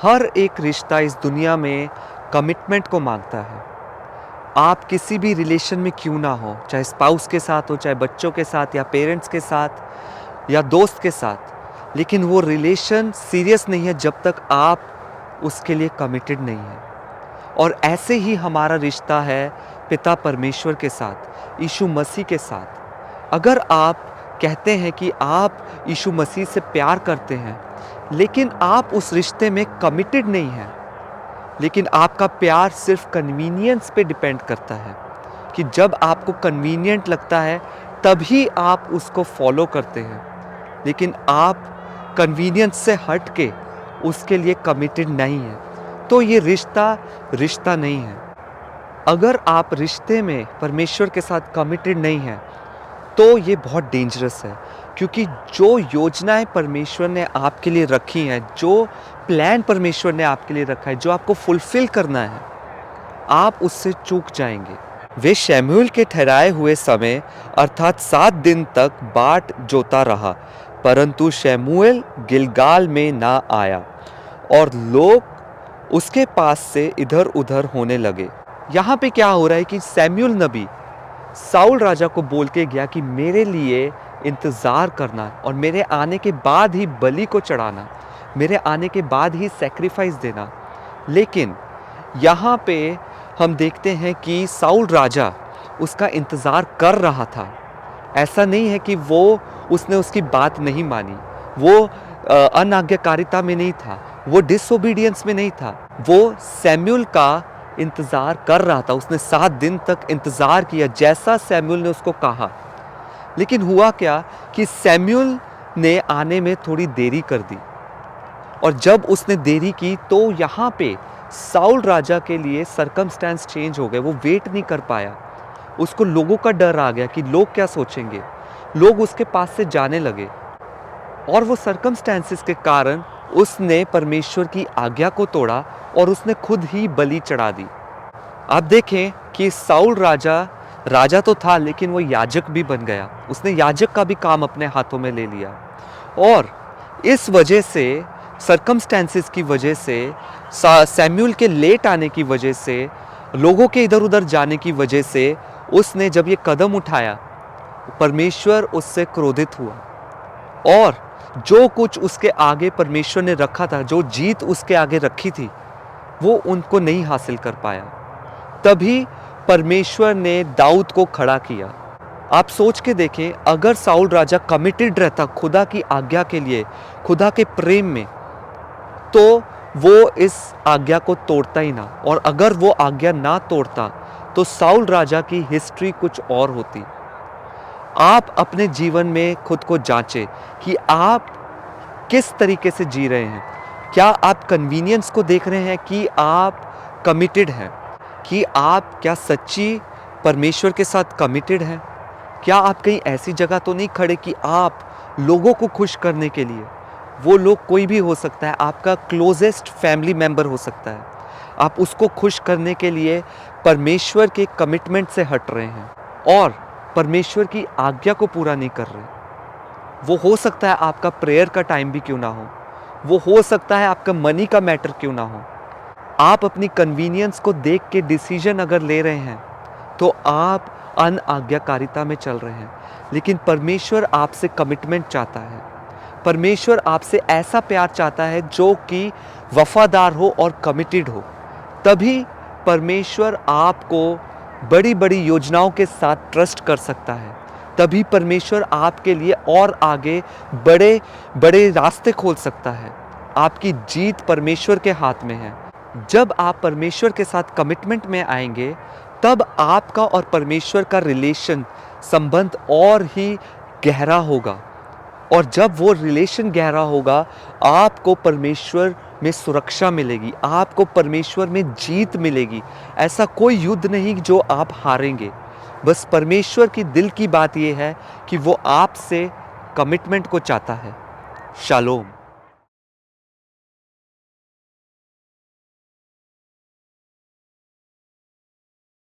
हर एक रिश्ता इस दुनिया में कमिटमेंट को मांगता है। आप किसी भी रिलेशन में क्यों ना हो, चाहे स्पाउस के साथ हो, चाहे बच्चों के साथ या पेरेंट्स के साथ या दोस्त के साथ, लेकिन वो रिलेशन सीरियस नहीं है जब तक आप उसके लिए कमिटेड नहीं है। और ऐसे ही हमारा रिश्ता है पिता परमेश्वर के साथ, यीशु मसीह के साथ। अगर आप कहते हैं कि आप यीशु मसीह से प्यार करते हैं, लेकिन आप उस रिश्ते में कमिटेड नहीं हैं, लेकिन आपका प्यार सिर्फ कन्वीनियंस पे डिपेंड करता है कि जब आपको कन्वीनियंट लगता है तभी आप उसको फॉलो करते हैं, लेकिन आप कन्वीनियंस से हट के उसके लिए कमिटेड नहीं हैं, तो ये रिश्ता नहीं है। अगर आप रिश्ते में परमेश्वर के साथ कमिटेड नहीं हैं तो ये बहुत डेंजरस है, क्योंकि जो योजनाएं परमेश्वर ने आपके लिए रखी हैं, जो प्लान परमेश्वर ने आपके लिए रखा है, जो आपको फुलफिल करना है, आप उससे चूक जाएंगे। वे शमूएल के ठहराए हुए समय अर्थात 7 दिन तक बाट जोता रहा, परंतु शमूएल गिलगाल में ना आया और लोग उसके पास से इधर उधर होने लगे। यहाँ पे क्या हो रहा है कि शमूएल नबी साउल राजा को बोल के गया कि मेरे लिए इंतज़ार करना और मेरे आने के बाद ही बलि को चढ़ाना, मेरे आने के बाद ही सैक्रिफाइस देना। लेकिन यहाँ पे हम देखते हैं कि साउल राजा उसका इंतज़ार कर रहा था। ऐसा नहीं है कि उसने उसकी बात नहीं मानी, वो अनाज्ञाकारिता में नहीं था, वो डिसोबीडियंस में नहीं था, वो शमूएल का इंतज़ार कर रहा था। उसने 7 दिन तक इंतज़ार किया जैसा शमूएल ने उसको कहा। लेकिन हुआ क्या कि शमूएल ने आने में थोड़ी देरी कर दी, और जब उसने देरी की तो यहाँ पे साउल राजा के लिए सर्कमस्टेंस चेंज हो गए। वो वेट नहीं कर पाया, उसको लोगों का डर आ गया कि लोग क्या सोचेंगे। लोग उसके पास से जाने लगे और वो सर्कमस्टेंसेस के कारण उसने परमेश्वर की आज्ञा को तोड़ा और उसने खुद ही बलि चढ़ा दी। आप देखें कि साउल राजा तो था, लेकिन वो याजक भी बन गया। उसने याजक का भी काम अपने हाथों में ले लिया, और इस वजह से, सर्कमस्टेंसेस की वजह से, शमूएल के लेट आने की वजह से, लोगों के इधर उधर जाने की वजह से, उसने जब ये कदम उठाया, परमेश्वर उससे क्रोधित हुआ और जो कुछ उसके आगे परमेश्वर ने रखा था, जो जीत उसके आगे रखी थी, वो उनको नहीं हासिल कर पाया। तभी परमेश्वर ने दाऊद को खड़ा किया। आप सोच के देखें, अगर साउल राजा कमिटेड रहता खुदा की आज्ञा के लिए, खुदा के प्रेम में, तो वो इस आज्ञा को तोड़ता ही ना। और अगर वो आज्ञा ना तोड़ता तो साउल राजा की हिस्ट्री कुछ और होती। आप अपने जीवन में खुद को जांचें कि आप किस तरीके से जी रहे हैं। क्या आप कन्वीनियंस को देख रहे हैं कि आप कमिटेड हैं? कि आप क्या सच्ची परमेश्वर के साथ कमिटेड हैं? क्या आप कहीं ऐसी जगह तो नहीं खड़े कि आप लोगों को खुश करने के लिए, वो लोग कोई भी हो सकता है, आपका क्लोजेस्ट फैमिली मेंबर हो सकता है, आप उसको खुश करने के लिए परमेश्वर के कमिटमेंट से हट रहे हैं और परमेश्वर की आज्ञा को पूरा नहीं कर रहे। वो हो सकता है आपका प्रेयर का टाइम भी क्यों ना हो हो सकता है आपका मनी का मैटर क्यों ना हो। आप अपनी कन्वीनियंस को देख के डिसीजन अगर ले रहे हैं तो आप अनाज्ञाकारिता में चल रहे हैं। लेकिन परमेश्वर आपसे कमिटमेंट चाहता है, परमेश्वर आपसे ऐसा प्यार चाहता है जो कि वफादार हो और कमिटेड हो। तभी परमेश्वर आपको बड़ी बड़ी योजनाओं के साथ ट्रस्ट कर सकता है। तभी परमेश्वर आपके लिए और आगे बड़े बड़े रास्ते खोल सकता है। आपकी जीत परमेश्वर के हाथ में है। जब आप परमेश्वर के साथ कमिटमेंट में आएंगे, तब आपका और परमेश्वर का रिलेशन, संबंध और ही गहरा होगा। और जब वो रिलेशन गहरा होगा, आपको परमेश्वर में सुरक्षा मिलेगी, आपको परमेश्वर में जीत मिलेगी। ऐसा कोई युद्ध नहीं जो आप हारेंगे। बस परमेश्वर की दिल की बात ये है कि वो आपसे कमिटमेंट को चाहता है। शालोम।